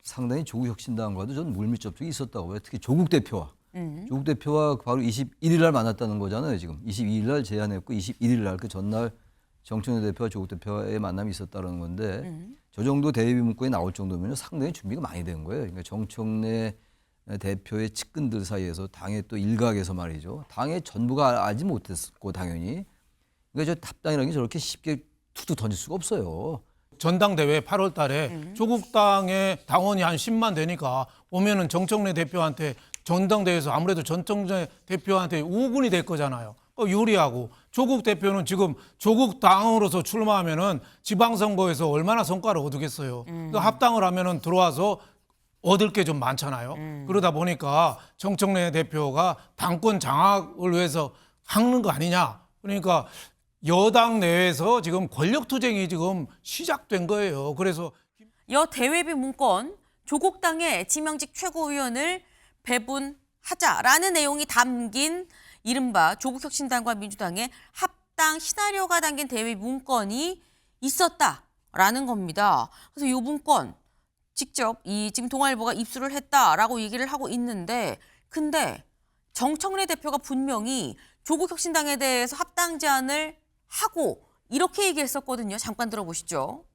상당히 조국혁신당과도 전 물밑 접촉이 있었다고 해요. 특히 조국 대표와. 조국 대표와 바로 21일 날 만났다는 거잖아요. 지금 22일 날 제안했고 21일 날 그 전날 정청래 대표와 조국 대표의 만남이 있었다는 건데 저 정도 대외비 문건이 나올 정도면 상당히 준비가 많이 된 거예요. 그러니까 정청래 대표의 측근들 사이에서 당의 또 일각에서 말이죠. 당의 전부가 알지 못했고 당연히. 그러니까 저 합당이라는 게 저렇게 쉽게 툭툭 던질 수가 없어요. 전당대회 8월 달에 조국 당의 당원이 한 10만 되니까 오면은 정청래 대표한테 전당대회에서 아무래도 정청래 대표한테 우군이 될 거잖아요. 유리하고 조국 대표는 지금 조국 당으로서 출마하면은 지방선거에서 얼마나 성과를 얻겠어요. 합당을 하면은 들어와서 얻을 게 좀 많잖아요. 그러다 보니까 정청래 대표가 당권 장악을 위해서 하는 거 아니냐. 그러니까 여당 내에서 지금 권력투쟁이 지금 시작된 거예요. 그래서 여 대외비 문건 조국 당의 지명직 최고위원을 배분하자라는 내용이 담긴 이른바 조국혁신당과 민주당의 합당 시나리오가 담긴 대외 문건이 있었다라는 겁니다. 그래서 이 문건 직접 지금 동아일보가 입수를 했다라고 얘기를 하고 있는데, 근데 정청래 대표가 분명히 조국혁신당에 대해서 합당 제안을 하고 이렇게 얘기했었거든요. 잠깐 들어보시죠.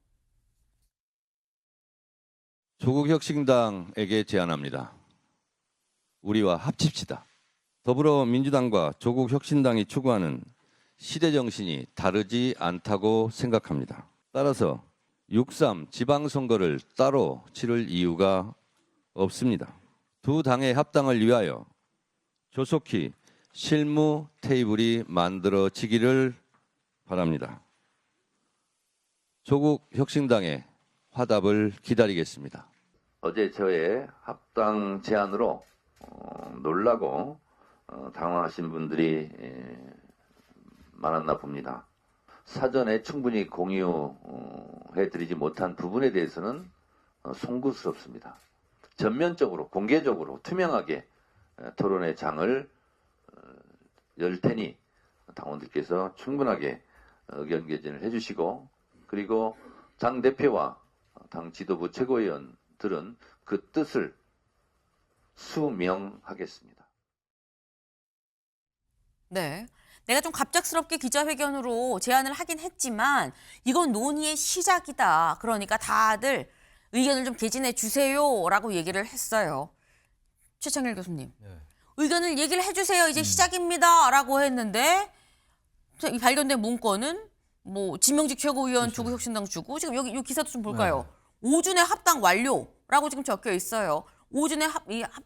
조국혁신당에게 제안합니다. 우리와 합칩시다. 더불어민주당과 조국혁신당이 추구하는 시대정신이 다르지 않다고 생각합니다. 따라서 6.3 지방선거를 따로 치를 이유가 없습니다. 두 당의 합당을 위하여 조속히 실무 테이블이 만들어지기를 바랍니다. 조국혁신당의 화답을 기다리겠습니다. 어제 저의 합당 제안으로 놀라고 당황하신 분들이 많았나 봅니다. 사전에 충분히 공유해드리지 못한 부분에 대해서는 송구스럽습니다. 전면적으로, 공개적으로, 투명하게 토론의 장을 열 테니 당원들께서 충분하게 의견 개진을 해주시고, 그리고 당대표와 당 지도부 최고위원들은 그 뜻을 수명하겠습니다. 네. 내가 좀 갑작스럽게 기자회견으로 제안을 하긴 했지만 이건 논의의 시작이다. 그러니까 다들 의견을 좀 개진해 주세요라고 얘기를 했어요. 최창일 교수님. 네. 의견을 얘기를 해주세요. 이제 시작입니다라고 했는데 이 발견된 문건은 뭐 지명직 최고위원 그렇죠. 조국혁신당 주고 지금 여기 이 기사도 좀 볼까요? 오준에 합당 완료라고 지금 적혀 있어요. 오준에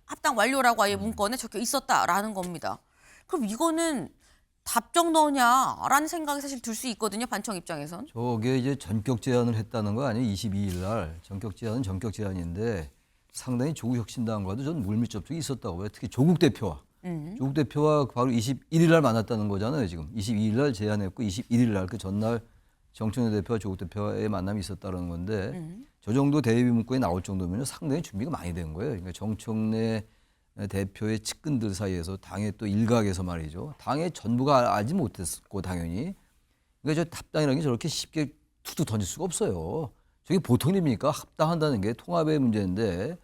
합당 완료라고 아예 문건에 적혀 있었다라는 겁니다. 그럼 이거는 답정 너냐라는 생각이 사실 들 수 있거든요. 반청 입장에선. 저게 이제 전격 제안을 했다는 거 아니에요? 22일 날 전격 제안은 전격 제안인데 상당히 조국혁신당과도 전 물밑 접촉이 있었다고 해요. 특히 조국 대표와. 조국 대표와 바로 21일 날 만났다는 거잖아요. 지금 22일 날 제안했고 21일 날 그 전날 정청래 대표와 조국 대표의 만남이 있었다는 건데 저 정도 대외비 문건이 나올 정도면 상당히 준비가 많이 된 거예요. 그러니까 정청래 대표의 측근들 사이에서 당의 또 일각에서 말이죠. 당의 전부가 알지 못했고 당연히. 그러니까 저 합당이라는 게 저렇게 쉽게 툭툭 던질 수가 없어요. 저게 보통 일입니까? 합당한다는 게 통합의 문제인데,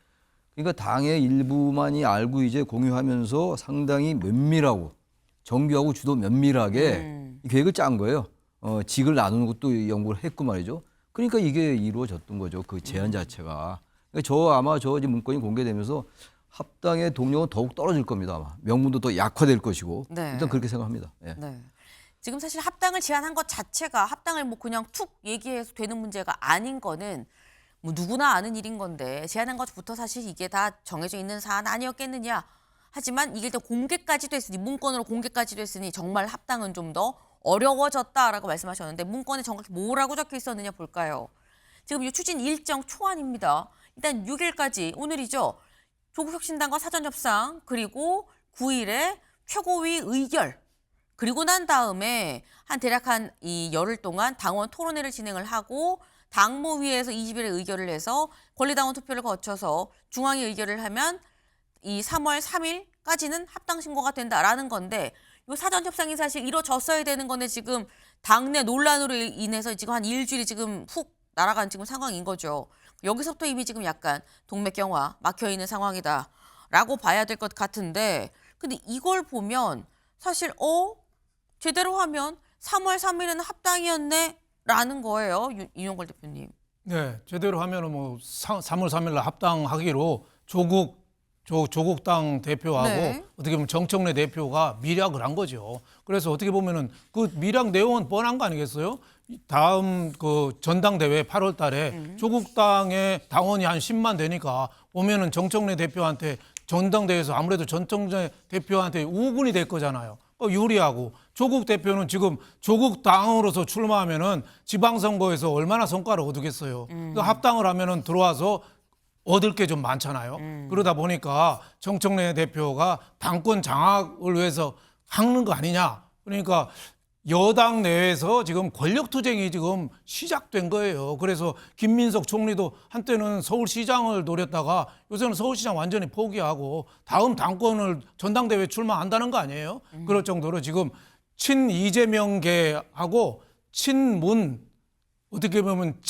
그러니까 당의 일부만이 알고 이제 공유하면서 상당히 면밀하고 정교하고 주도 면밀하게 이 계획을 짠 거예요. 직을 나누는 것도 연구를 했고 말이죠. 그러니까 이게 이루어졌던 거죠. 그 제안 자체가. 그러니까 아마 저 문건이 공개되면서 합당의 동력은 더욱 떨어질 겁니다. 아마 명분도 더 약화될 것이고. 네. 일단 그렇게 생각합니다. 예. 네. 지금 사실 합당을 제안한 것 자체가 합당을 뭐 그냥 툭 얘기해서 되는 문제가 아닌 거는 뭐 누구나 아는 일인 건데 제안한 것부터 사실 이게 다 정해져 있는 사안 아니었겠느냐. 하지만 이게 또 공개까지 됐으니 문건으로 공개까지 됐으니 정말 합당은 좀 더 어려워졌다라고 말씀하셨는데 문건에 정확히 뭐라고 적혀 있었느냐 볼까요? 지금 이 추진 일정 초안입니다. 일단 6일까지 오늘이죠. 조국혁신당과 사전협상 그리고 9일에 최고위 의결 그리고 난 다음에 대략 이 열흘 동안 당원 토론회를 진행을 하고 당무위에서 20일에 의결을 해서 권리당원 투표를 거쳐서 중앙위 의결을 하면 이 3월 3일까지는 합당 신고가 된다라는 건데 이 사전협상이 사실 이루어졌어야 되는 건데 지금 당내 논란으로 인해서 지금 한 일주일이 지금 훅 날아간 지금 상황인 거죠. 여기서부터 이미 지금 약간 동맥경화 막혀 있는 상황이다라고 봐야 될 것 같은데, 근데 이걸 보면 사실 제대로 하면 3월 3일에는 합당이었네라는 거예요, 윤용걸 대표님. 네, 제대로 하면은 뭐 3월 3일 날 합당하기로 조국당 대표하고 네. 어떻게 보면 정청래 대표가 밀약을 한 거죠. 그래서 어떻게 보면은 그 밀약 내용은 뻔한 거 아니겠어요? 다음 그 전당대회 8월 달에 조국당의 당원이 한 10만 되니까 오면은 정청래 대표한테 전당대회에서 아무래도 전청래 대표한테 우군이 될 거잖아요. 유리하고 조국 대표는 지금 조국 당으로서 출마하면은 지방선거에서 얼마나 성과를 얻겠어요. 그러니까 합당을 하면은 들어와서 얻을 게 좀 많잖아요. 그러다 보니까 정청래 대표가 당권 장악을 위해서 하는 거 아니냐. 그러니까 여당 내에서 지금 권력투쟁이 지금 시작된 거예요. 그래서 김민석 총리도 한때는 서울시장을 노렸다가 요새는 서울시장 완전히 포기하고 다음 당권을 전당대회 출마한다는 거 아니에요? 그럴 정도로 지금 친이재명계하고 친문, 어떻게 보면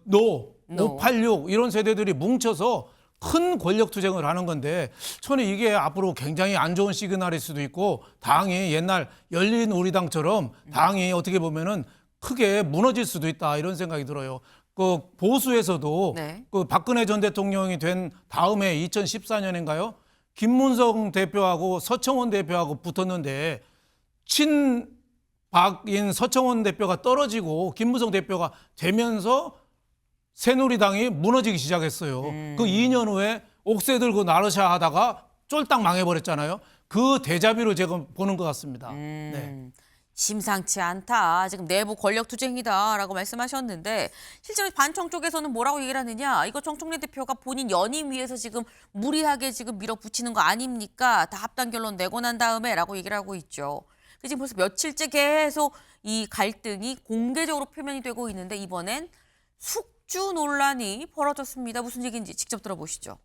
노 586 이런 세대들이 뭉쳐서 큰 권력 투쟁을 하는 건데, 저는 이게 앞으로 굉장히 안 좋은 시그널일 수도 있고, 당이 옛날 열린우리당처럼 당이 어떻게 보면은 크게 무너질 수도 있다, 이런 생각이 들어요. 그 보수에서도 네. 그 박근혜 전 대통령이 된 다음에 2014년인가요? 김문성 대표하고 서청원 대표하고 붙었는데 친박인 서청원 대표가 떨어지고 김문성 대표가 되면서 새누리당이 무너지기 시작했어요. 그 2년 후에 옥새 들고 나르샤 하다가 쫄딱 망해버렸잖아요. 그 데자뷰로 제가 보는 것 같습니다. 네. 심상치 않다. 지금 내부 권력 투쟁이다라고 말씀하셨는데, 실제로 반청 쪽에서는 뭐라고 얘기를 하느냐? 이거 정청래 대표가 본인 연임 위해서 지금 무리하게 지금 밀어붙이는 거 아닙니까? 다 합당 결론 내고 난 다음에라고 얘기를 하고 있죠. 지금 벌써 며칠째 계속 이 갈등이 공개적으로 표면이 되고 있는데, 이번엔 숙주 논란이 벌어졌습니다. 무슨 얘기인지 직접 들어보시죠.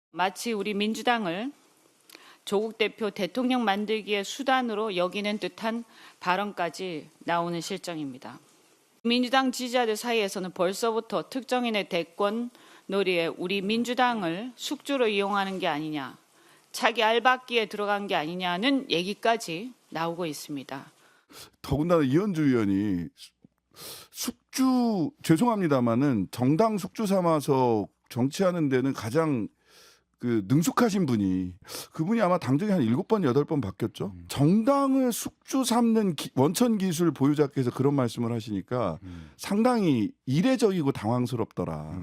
마치 우리 민주당을 조국 대표 대통령 만들기의 수단으로 여기는 듯한 발언까지 나오는 실정입니다. 민주당 지지자들 사이에서는 벌써부터 특정인의 대권 놀이에 우리 민주당을 숙주로 이용하는 게 아니냐, 차기 알박기에 들어간 게 아니냐는 얘기까지 나오고 있습니다. 더군다나 이현주 의원이 죄송합니다마는 정당 숙주 삼아서 정치하는 데는 가장 능숙하신 분이, 그분이 아마 당적이 한 7번, 8번 바뀌었죠. 정당을 숙주 삼는 원천 기술 보유자께서 그런 말씀을 하시니까 상당히 이례적이고 당황스럽더라.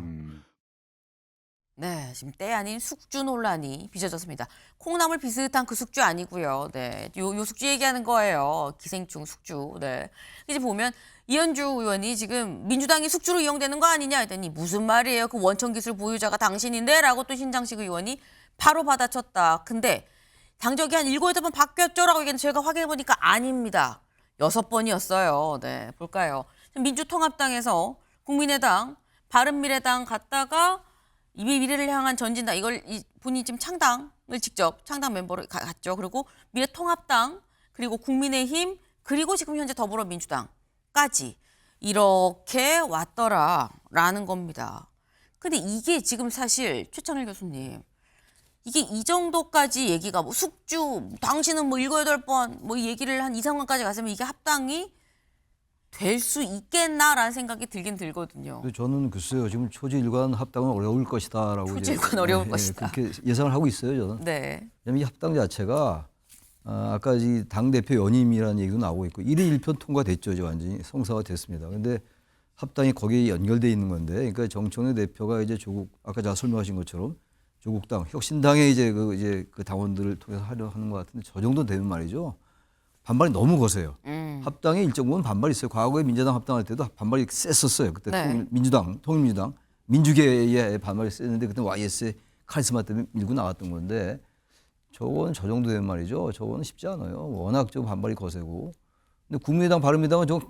네, 지금 때 아닌 숙주 논란이 빚어졌습니다. 콩나물 비슷한 그 숙주 아니고요. 네, 요 숙주 얘기하는 거예요. 기생충 숙주. 네, 이제 보면 이현주 의원이 지금 민주당이 숙주로 이용되는 거 아니냐 했더니 무슨 말이에요? 그 원천 기술 보유자가 당신인데라고 또 신장식 의원이 바로 받아쳤다. 근데 당적이 한 7, 8번 바뀌었죠라고 얘기했는데 저희가 확인해 보니까 아닙니다. 6번이었어요. 네, 볼까요? 민주통합당에서 국민의당, 바른미래당 갔다가 이미 미래를 향한 전진다. 이걸 본인이 지금 창당 멤버로 갔죠. 그리고 미래통합당, 그리고 국민의힘, 그리고 지금 현재 더불어민주당까지 이렇게 왔더라라는 겁니다. 근데 이게 지금 사실 최천일 교수님, 이게 이 정도까지 얘기가 뭐 숙주, 당신은 뭐 7, 8번 뭐 얘기를 한 이 상황까지 갔으면 이게 합당이 될 수 있겠나라는 생각이 들긴 들거든요. 저는 글쎄요, 지금 초지일관 합당은 어려울 것이다라고 초지일관 어려울 것이다. 그렇게 예상을 하고 있어요, 저는. 네. 왜냐하면 이 합당 자체가 아까 이 당대표 연임이라는 얘기도 나오고 있고 1인 1표 통과됐죠, 이제 완전히 성사가 됐습니다. 그런데 합당이 거기에 연결돼 있는 건데, 그러니까 정청래 대표가 이제 아까 제가 설명하신 것처럼 조국당, 혁신당의 이제 그 당원들을 통해서 하려 하는 것 같은데, 저 정도 되면 말이죠. 반발이 너무 거세요. 합당에 일정 부분 반발이 있어요. 과거에 민주당 합당할 때도 반발이 셌었어요. 그때 네. 통일민주당, 민주계의 반발이 셌는데 그때 YS의 카리스마 때문에 밀고 나왔던 건데, 저건 저 정도 되면 말이죠. 저거는 쉽지 않아요. 워낙 좀 반발이 거세고. 근데 국민의당, 바른미래당은 좀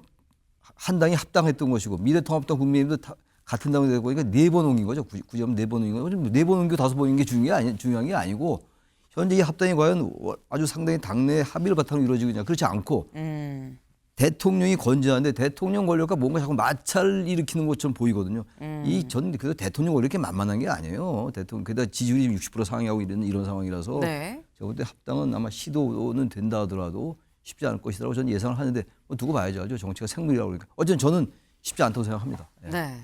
한 당이 합당했던 것이고, 미래통합당, 국민의힘도 같은 당이 되고, 그러니까 4번 옮긴 거죠. 굳이 하면 4번 옮긴 거죠. 4번 옮기고 5번 옮긴 게 중요한 게 아니고, 현재 이 합당이 과연 아주 상당히 당내 합의를 바탕으로 이루어지고 있냐, 그렇지 않고 대통령이 건재한데 대통령 권력과 뭔가 자꾸 마찰 일으키는 것처럼 보이거든요. 전 그래서 대통령 권력이 이렇게 만만한 게 아니에요. 대통령 게다가 지지율이 60% 상회하고 이런 상황이라서 네. 제가 볼때 합당은 아마 시도는 된다 하더라도 쉽지 않을 것이라고 저는 예상을 하는데 두고 봐야죠. 정치가 생물이라고 그러니까. 어쨌든 저는 쉽지 않다고 생각합니다. 예. 네.